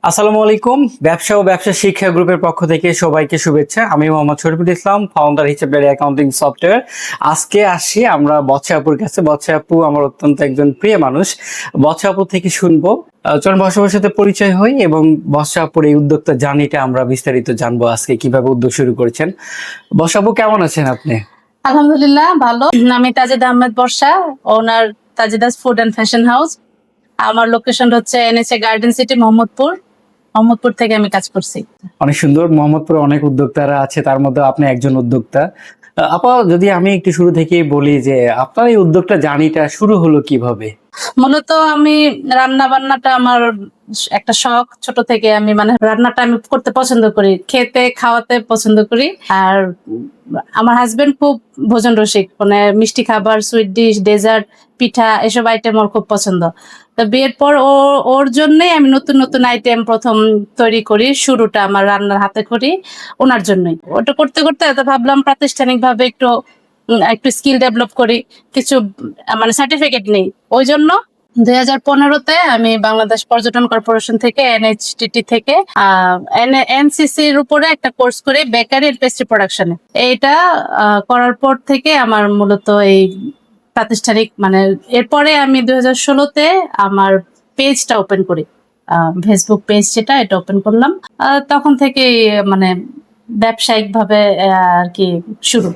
আসসালামু আলাইকুম। ব্যবসা ও ব্যবসা শিক্ষা গ্রুপের পক্ষ থেকে সবাইকে শুভেচ্ছা। আমি মোহাম্মদ শরীফুল ইসলাম, ফাউন্ডার হিসেবে অ্যাকাউন্টিং সফটওয়্যার। আজকে আসি আমরা বৎসা আপুর কাছে। বৎসা আপু আমার অত্যন্ত একজন প্রিয় মানুষ। বৎসা আপু থেকে শুনবো। চলুন বৎসা আপুর সাথে পরিচয় হই এবং বৎসা আপুর এই উদ্যোক্তা জার্নিটা আমরা বিস্তারিত জানবো আজকে, কিভাবে উদ্যোগ শুরু করেছেন। বৎসা আপু কেমন আছেন আপনি? আলহামদুলিল্লাহ ভালো। আমি তাজিদ আহমেদ বর্ষা, ওনার তাজিদাস ফুড অ্যান্ড ফ্যাশন হাউস। আমার লোকেশন হচ্ছে NSA garden city Mohammadpur. Mohammadpur থেকে আমি কাজ করছি। অনেক সুন্দর। মোহাম্মদপুরে অনেক উদ্যোক্তারা আছে, তার মধ্যে আপনি একজন উদ্যোক্তা। আপা, যদি আমি একটু শুরু থেকেই বলি যে আপনার এই উদ্যোগটা জার্নিটা শুরু হলো কিভাবে? মূলত আমি রান্না বান্নাটা আমার একটা শখ। ছোট থেকে আমি রান্নাটা আমি করতে পছন্দ করি, খেতে খাওয়াতে পছন্দ করি। আর আমার হাজবেন্ড খুব ভোজন রসিক, মিষ্টি খাবার, সুইট ডিশ, ডেজার্ট, পিঠা এসব আইটেম ওর খুব পছন্দ। তো বিয়ের পর ওর জন্যই আমি নতুন নতুন আইটেম প্রথম তৈরি করি। শুরুটা আমার রান্নার হাতে করি ওনার জন্যই। ওটা করতে করতে তো ভাবলাম প্রাতিষ্ঠানিক ভাবে একটু স্কিল ডেভেলপ করি। কিছু সার্টিফিকেট নেই, ওই জন্য 2015-তে আমি বাংলাদেশ পর্যটন কর্পোরেশন থেকে এনএইচটিটি থেকে এনসিসির উপরে একটা কোর্স করি, বেকারি এন্ড পেস্ট্রি প্রোডাকশনে। এইটা করার পর থেকে আমার মূলত এই প্রাতিষ্ঠানিক এরপরে আমি 2016-তে আমার পেজটা ওপেন করি, ফেসবুক পেজ যেটা, এটা ওপেন করলাম। তখন থেকে ব্যবসায়িক ভাবে আর কি শুরু।